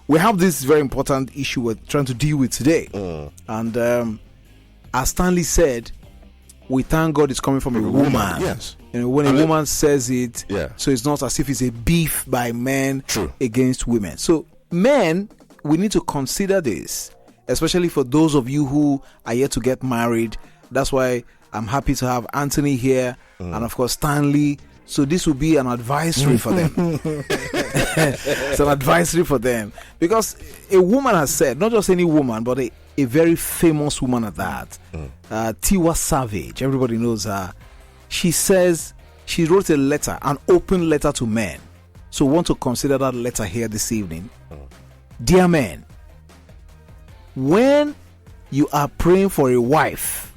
We have this very important issue we're trying to deal with today. And as Stanley said, we thank God it's coming from a woman. Yes. When a woman says it, yeah. So it's not as if it's a beef by men True. against women. So men, we need to consider this, especially for those of you who are yet to get married. That's why I'm happy to have Anthony here and of course Stanley. So this will be an advisory for them. It's an advisory for them. Because a woman has said, not just any woman, but a very famous woman at that, Tiwa Savage, everybody knows her. She says she wrote a letter, an open letter to men. So we want to consider that letter here this evening. Dear men, when you are praying for a wife,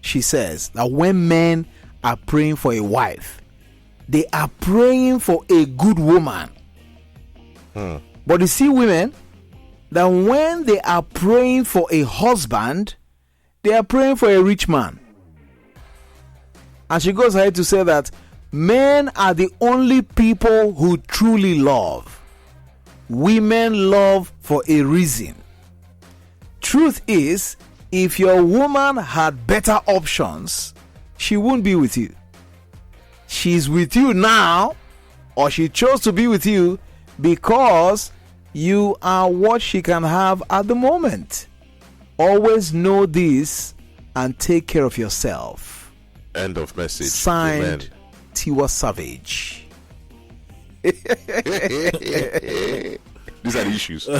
she says that when men are praying for a wife, they are praying for a good woman. But you see, women, that when they are praying for a husband, they are praying for a rich man. And she goes ahead to say that men are the only people who truly love. Women love for a reason. Truth is, if your woman had better options, she wouldn't be with you. She's with you now, or she chose to be with you because you are what she can have at the moment. Always know this and take care of yourself. End of message. Signed, Amen. Tiwa Savage. These are the issues. These are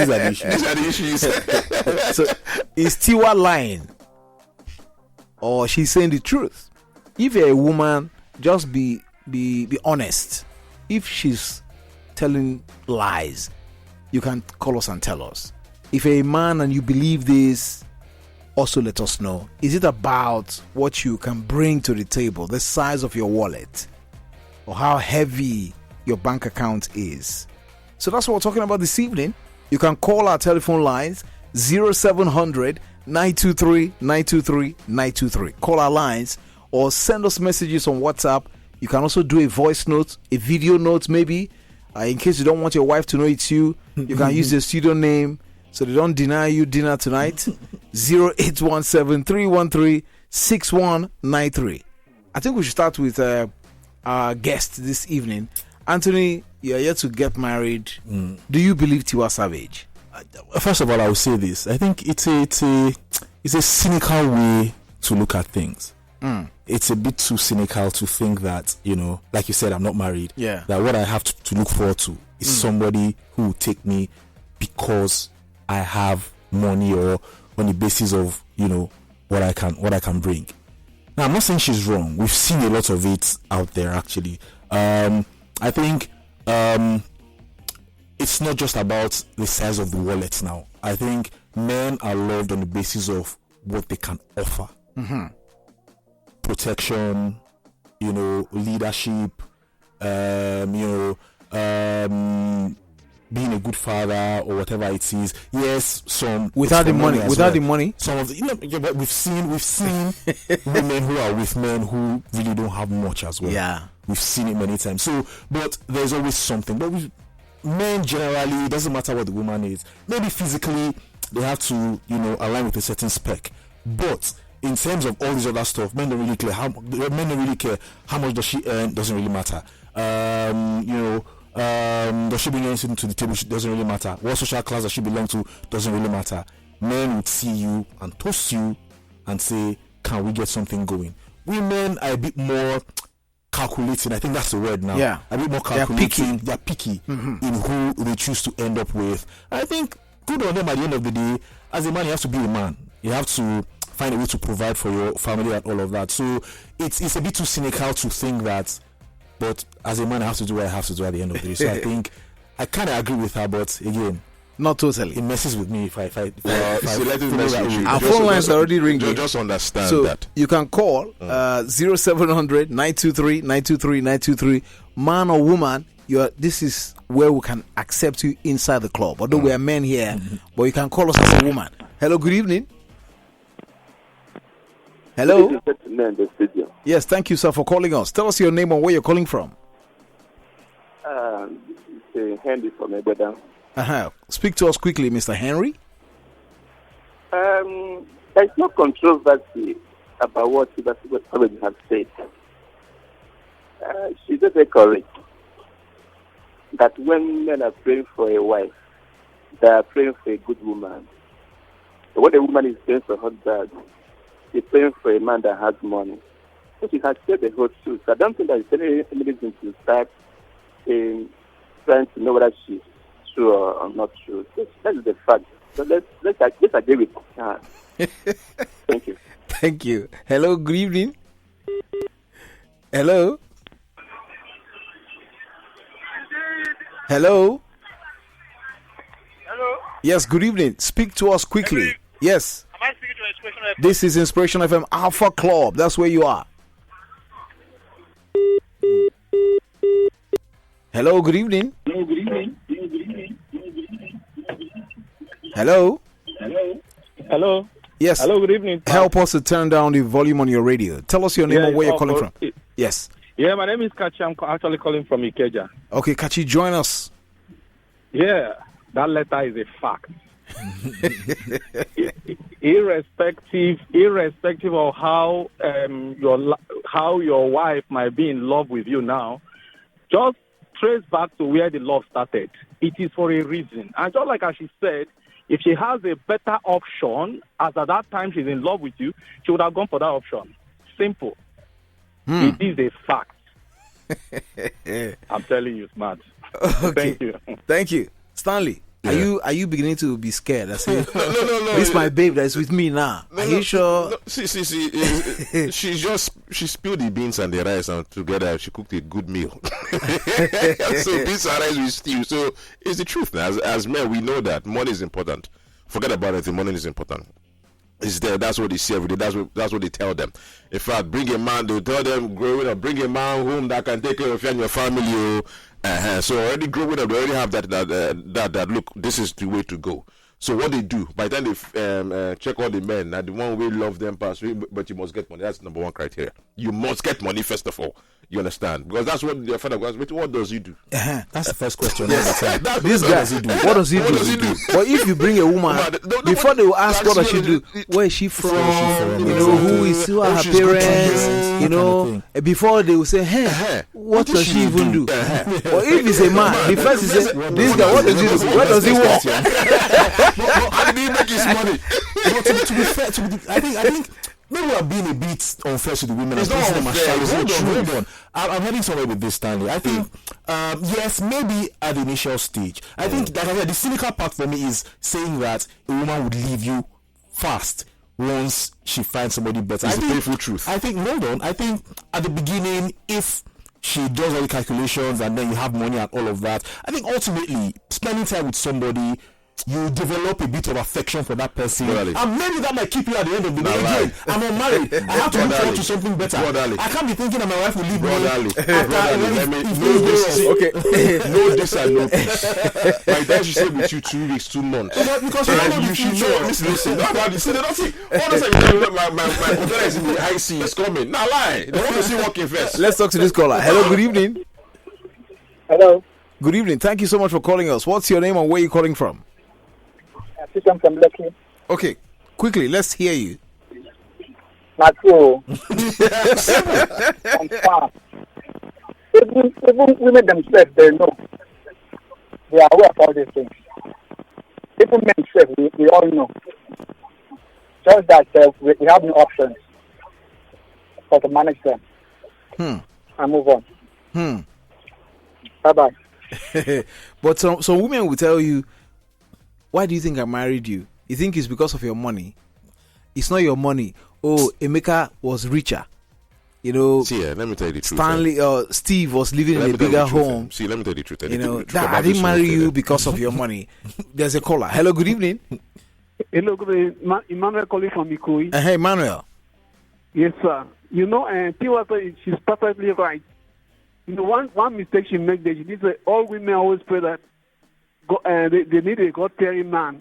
the issues. These are the issues. So, is Tiwa lying? Or she's saying the truth? If you're a woman, just be honest. If she's telling lies, you can call us and tell us. If you're a man and you believe this, also let us know. Is it about what you can bring to the table, the size of your wallet, or how heavy your bank account is? So that's what we're talking about this evening. You can call our telephone lines 0700 923 923 923. Call our lines or send us messages on WhatsApp. You can also do a voice note, a video note maybe, in case you don't want your wife to know it's you. You can use the studio name so they don't deny you dinner tonight. 0817 313 6193. I think we should start with our guest this evening. Anthony, you're yet to get married. Do you believe Tiwa Savage? First of all, I will say this. I think it's a cynical way to look at things. It's a bit too cynical to think that, like you said, I'm not married. Yeah. That what I have to look forward to is somebody who will take me because I have money or on the basis of, what I can bring. Now, I'm not saying she's wrong. We've seen a lot of it out there, actually. I think it's not just about the size of the wallet now. I think men are loved on the basis of what they can offer. Protection, leadership, being a good father or whatever it is. Yes, some without the money. Some of the, but we've seen women who are with men who really don't have much as well. Yeah, we've seen it many times. So, but there's always something. But men generally, it doesn't matter what the woman is. Maybe physically they have to, align with a certain spec. But in terms of all this other stuff, men don't really care. How much does she earn? Doesn't really matter. Does she bring anything to the table? Doesn't really matter. What social class does she belong to? Doesn't really matter. Men would see you and toast you and say, "Can we get something going?" Women are a bit more calculating. I think that's the word now. Yeah, a bit more calculating. They're picky in who they choose to end up with. I think good on them. At the end of the day, as a man, you have to be a man. You have to find a way to provide for your family and all of that. So it's a bit too cynical to think that, but as a man I have to do what I have to do at the end of the day. So I think I kind of agree with her, but again, not totally. It messes with me if I our phone lines are already ringing. Just understand so that. You can call 0700 923 923 923. Man or woman, this is where we can accept you inside the club. Although we are men here, but you can call us as a woman. Hello, good evening. Hello. Yes, thank you, sir, for calling us. Tell us your name and where you're calling from. Henry from Ebedan. Speak to us quickly, Mr. Henry. There's no controversy about what Sabbath has said. She's very correct that when men are praying for a wife, they are praying for a good woman. So when a woman is praying for her husband, she's praying for a man that has money. So she has said the whole truth. I don't think there's any reason to start trying to know whether she's true or not true. That's the fact. So let's agree with her. Thank you. Thank you. Hello, good evening. Hello. Hello. Hello. Yes, good evening. Speak to us quickly. Yes. Am I speaking to Inspiration FM? This is Inspiration FM Alpha Club. That's where you are. Hello, good evening. Hello. Hello. Yes. Hello, good evening. Help us to turn down the volume on your radio. Tell us your name and where you're calling from. Yes. Yeah, my name is Kachi. I'm actually calling from Ikeja. Okay, Kachi, join us. Yeah, that letter is a fact. irrespective of how your wife might be in love with you now, just trace back to where the love started. It is for a reason. And just like as she said, if she has a better option, as at that time she's in love with you, she would have gone for that option. Simple. It is a fact. I'm telling you, smart. Okay. Thank you. Thank you. Stanley, are you beginning to be scared? I say, No. This is my babe that is with me now. Are you sure? No, see. She spilled the beans and the rice, and together she cooked a good meal. So beans and rice with stew. So it's the truth. Now. As men, we know that money is important. Forget about it. Money is important. It's there. That's what they see every day. That's what they tell them. In fact, bring a man. They'll tell them, growing up, bring a man home that can take care of you and your family. So already growing up, they already have that look. This is the way to go. So what they do, by the time they check all the men, the one way love them past, but you must get money. That's number one criteria. You must get money first of all. You understand? Because that's what their father was. What does he do? That's the first question. This guy, what does he do? Well, if you bring a woman, before they will ask what does she do, where is she from? Who are her parents? Before they will say, hey, what does she even do? Or if it's a man, the first is this guy, what does he do? Where does he work? How did he make his money? To be fair, I think maybe I'm being a bit unfair to the women. It's not unfair. Hold on. I'm heading somewhere with this, Stanley. I think, yes, maybe at the initial stage. I think that the cynical part for me is saying that a woman would leave you fast once she finds somebody better. It's the painful truth. I think, hold on. I think at the beginning, if she does all the calculations and then you have money and all of that, I think ultimately spending time with somebody, you develop a bit of affection for that person. Brotherly. And maybe that might keep you at the end of the day. Again, I'm unmarried. I have to look forward to something better. Brotherly. I can't be thinking that my wife will leave me. Okay. No this and no peace. My dad should stay with you 2 weeks, 2 months. Because you should know. Listen. See, they don't see. All the time, my brother is in the high sea. It's coming. Now lie. They want to see walking first. Let's talk to this caller. Hello, good evening. Hello. Good evening. Thank you so much for calling us. What's your name and where are you calling from? I'm from Lucky. Okay, quickly, let's hear you. Matthew. I'm far. Even women themselves, they know. They are aware of all these things. Even men themselves, we all know. Just that we have no options but to manage them. And move on. Bye-bye. But some women will tell you, why do you think I married you? You think it's because of your money? It's not your money. Oh, Emeka was richer. See, let me tell you the truth. Stanley, Steve was living in a bigger home. See, let me tell you the truth. I didn't marry you because of your money. There's a caller. Hello, good evening. Hello, good evening. Emmanuel calling from Ikoyi. Hey, Emmanuel. Yes, sir. Tiwa, she's perfectly right. One mistake she made, she did say all women always pray that they need a God-fearing man.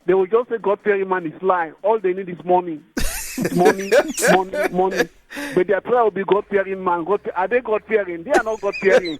They will just say God-fearing man is lie. All they need is money. money. But their prayer will be God-fearing man. Are they God-fearing? They are not God-fearing.